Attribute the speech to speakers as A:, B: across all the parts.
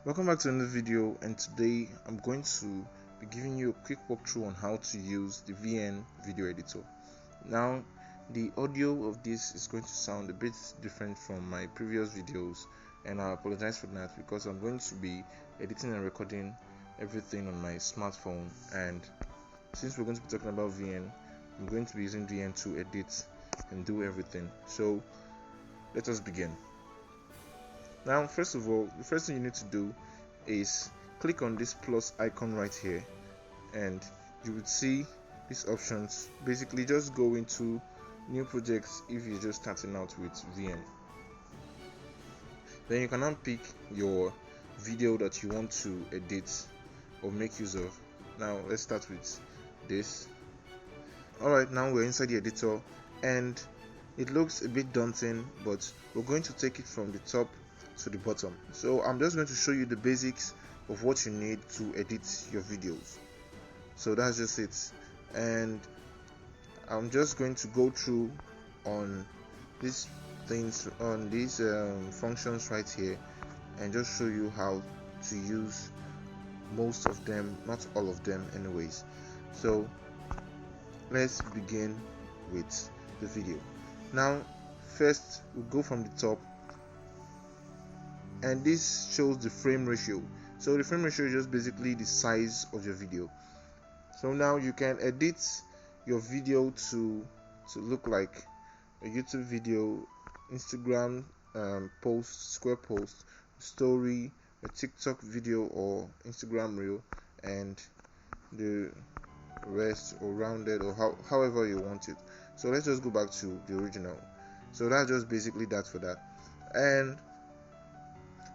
A: Welcome back to another video, and today I'm going to be giving you a quick walkthrough on how to use the VN video editor. Now, the audio of this is going to sound a bit different from my previous videos, and I apologize for that because I'm going to be editing and recording everything on my smartphone, and since we're going to be talking about VN, I'm going to be using VN to edit and do everything. So let us begin. Now, first of all, the first thing you need to do is click on this plus icon right here, and you would see these options. Basically, just go into new projects if you're just starting out with VN. Then you can now pick your video that you want to edit or make use of. Now let's start with this. Alright, now we're inside the editor, and it looks a bit daunting, but we're going to take it from the top to the bottom. So I'm just going to show you the basics of what you need to edit your videos. So that's just it, and I'm just going to go through on these things, on these functions right here, and just show you how to use most of them, not all of them anyways. So let's begin with the video. Now first we'll go from the top, and this shows the frame ratio. So the frame ratio is just basically the size of your video. So now you can edit your video to look like a YouTube video, Instagram post, square post, story, a TikTok video, or Instagram reel, and the rest, or rounded, or however you want it. So let's just go back to the original. So that's just basically that for that. And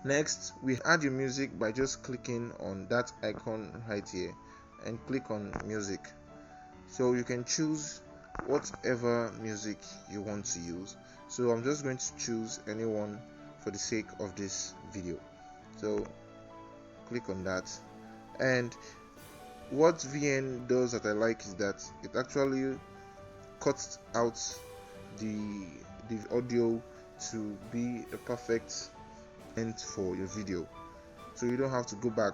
A: next, we add your music by just clicking on that icon right here and click on music. So you can choose whatever music you want to use. So I'm just going to choose any one for the sake of this video. So click on that, and what VN does that I like is that it actually cuts out the audio to be a perfect end for your video, so you don't have to go back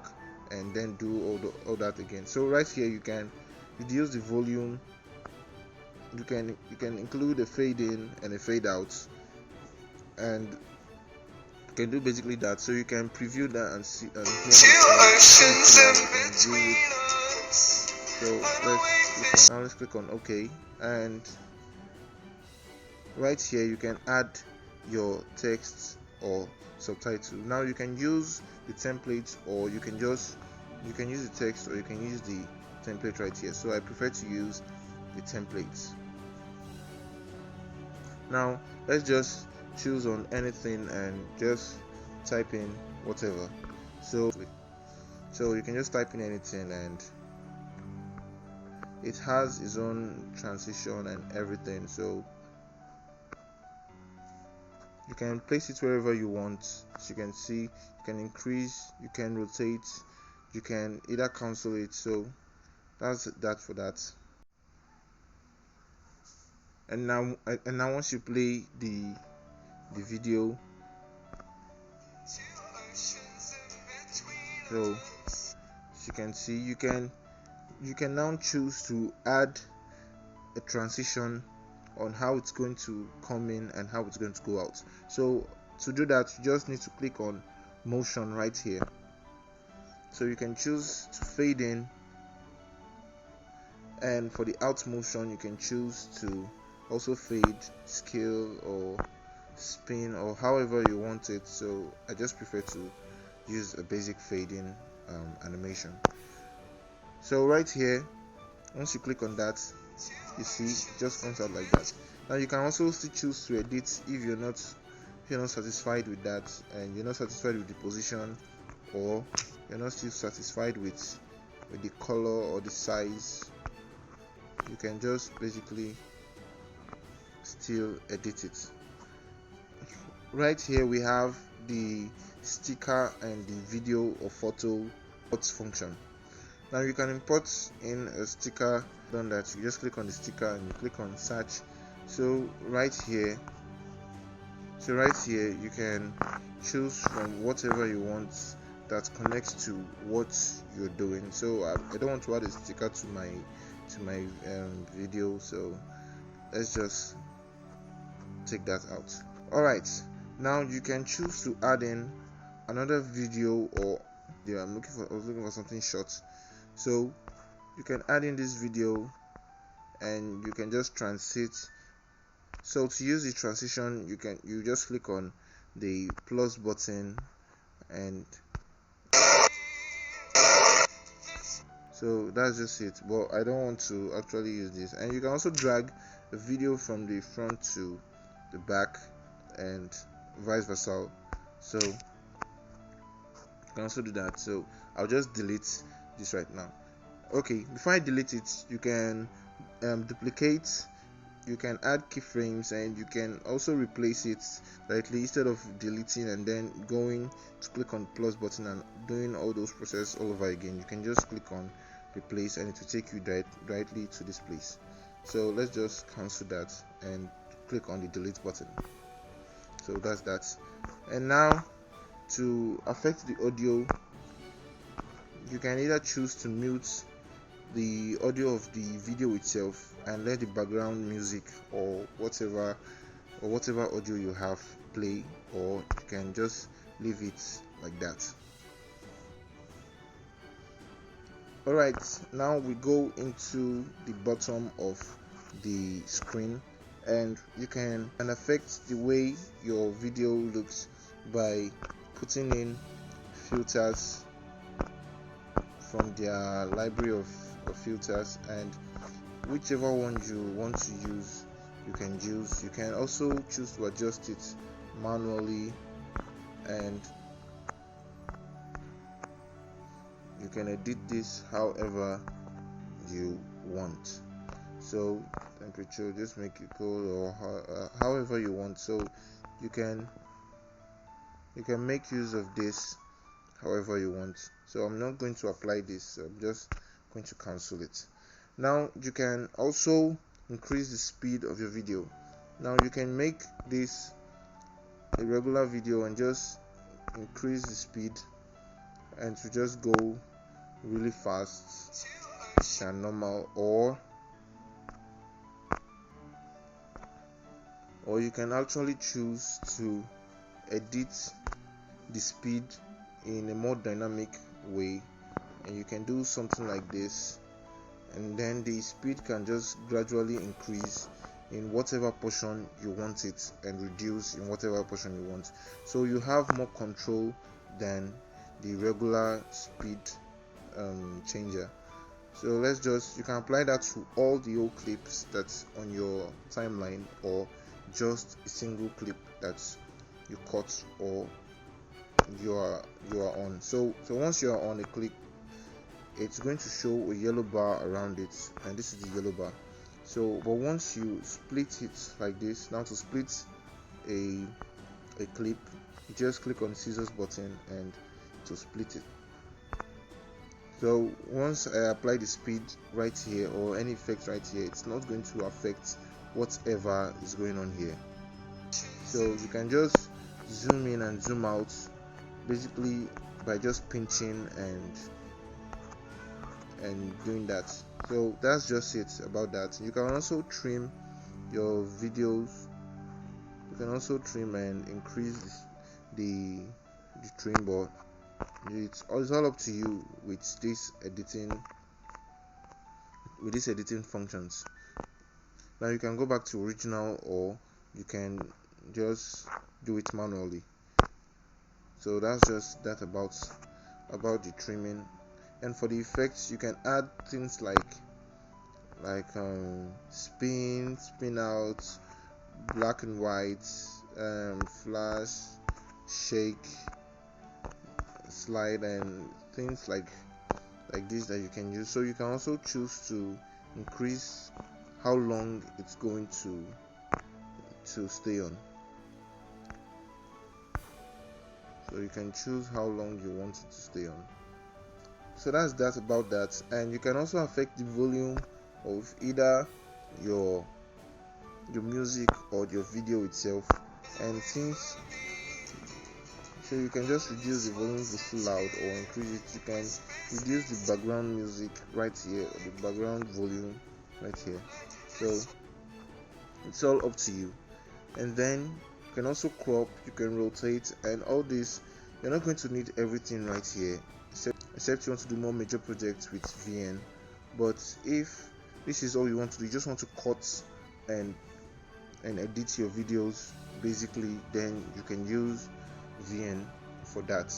A: and then do all that again. So right here you can reduce the volume, you can include a fade in and a fade out, and you can do basically that. So you can preview that and see and hear it. So let's click on OK, and right here you can add your text or subtitle. Now you can use the template, or you can use the text, or you can use the template right here. So I prefer to use the templates. Now let's just choose on anything and just type in whatever. So you can just type in anything, and it has its own transition and everything, so you can place it wherever you want. As you can see, you can increase, you can rotate, you can either cancel it. So that's that for that. And now once you play the video, so as you can see, you can now choose to add a transition on how it's going to come in and how it's going to go out. So to do that, you just need to click on motion right here. So you can choose to fade in, and for the out motion you can choose to also fade, scale, or spin, or however you want it. So I just prefer to use a basic fading animation. So right here, once you click on that, you see it just comes out like that. Now you can also still choose to edit if you're not satisfied with that, and you're not satisfied with the position, or you're not still satisfied with the color or the size. You can just basically still edit it. Right here we have the sticker and the video or photo function. Now you can import in a sticker. Done that, you just click on the sticker and you click on search. So right here you can choose from whatever you want that connects to what you're doing. So I don't want to add a sticker to my video, so let's just take that out. Alright, now you can choose to add in another video, or I was looking for something short, so you can add in this video and you can just transit. So to use the transition, you just click on the plus button, and so that's just it. But I don't want to actually use this. And you can also drag a video from the front to the back and vice versa. So you can also do that. So I'll just delete this right now. Okay, before I delete it, you can duplicate, you can add keyframes, and you can also replace it directly instead of deleting and then going to click on plus button and doing all those processes all over again. You can just click on replace and it will take you directly to this place. So let's just cancel that and click on the delete button. So that's that. And now to affect the audio, you can either choose to mute the audio of the video itself and let the background music or whatever audio you have play, or you can just leave it like that. Alright, now we go into the bottom of the screen, and you can affect the way your video looks by putting in filters from their library of filters, and whichever one you want to use you can use. You can also choose to adjust it manually, and you can edit this however you want. So temperature, just make it cold, or however you want. So you can make use of this however you want. So I'm not going to apply this, so I'm just going to cancel it. Now you can also increase the speed of your video. Now you can make this a regular video and just increase the speed, and to just go really fast than normal, or you can actually choose to edit the speed in a more dynamic way, and you can do something like this, and then the speed can just gradually increase in whatever portion you want it and reduce in whatever portion you want. So you have more control than the regular speed changer. So you can apply that to all the old clips that's on your timeline, or just a single clip that you cut or you are on. So once you are on a clip, it's going to show a yellow bar around it, and this is the yellow bar. So but once you split it like this, now to split a clip, you just click on the scissors button and to split it. So once I apply the speed right here, or any effect right here, it's not going to affect whatever is going on here. So you can just zoom in and zoom out basically by just pinching and doing that. So that's just it about that. You can also trim your videos. You can also trim and increase the trim, but it's all up to you with these editing functions. Now you can go back to original, or you can just do it manually. So that's just that about the trimming. And for the effects, you can add things like spin out, black and white, flash, shake, slide, and things like this that you can use. So you can also choose to increase how long it's going to stay on. So you can choose how long you want it to stay on. So that's that about that. And you can also affect the volume of either your music or your video itself. And since So you can just reduce the volume if it's too loud or increase it. You can reduce the background music right here, or the background volume right here. So it's all up to you. And then you can also crop, you can rotate, and all this. You're not going to need everything right here, except you want to do more major projects with VN. But if this is all you want to do, you just want to cut and edit your videos basically, then you can use VN for that.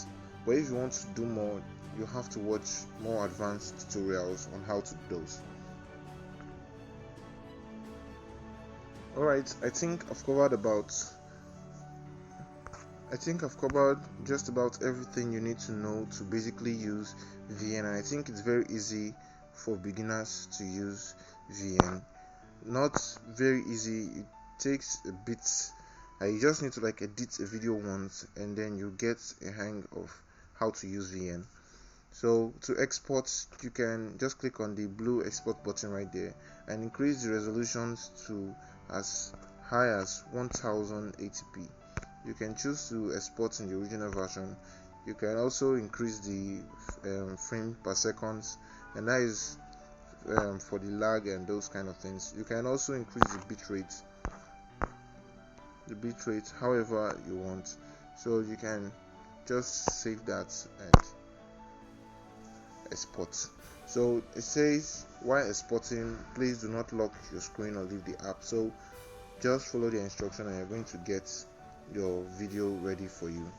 A: But if you want to do more, you have to watch more advanced tutorials on how to do those. Alright, I think I've covered just about everything you need to know to basically use VN, and I think it's very easy for beginners to use VN. Not very easy, it takes a bit. You just need to edit a video once, and then you get a hang of how to use VN. So to export, you can just click on the blue export button right there and increase the resolutions to as high as 1080p. You can choose to export in the original version. You can also increase the frame per second, and that is for the lag and those kind of things. You can also increase the bitrate however you want. So you can just save that and export. So it says while exporting, please do not lock your screen or leave the app. So just follow the instruction and you're going to get your video ready for you.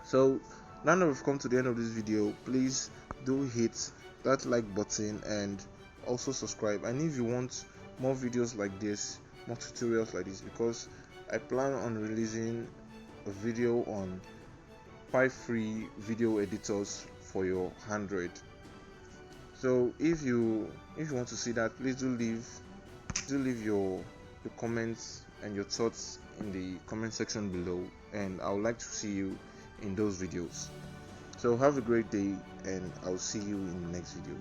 A: So now that we've come to the end of this video, please do hit that like button and also subscribe. And if you want more videos like this, more tutorials like this, because I plan on releasing a video on 5 free video editors for your Android. So if you want to see that, please do leave your comments and your thoughts in the comment section below, and I would like to see you in those videos. So have a great day, and I'll see you in the next video.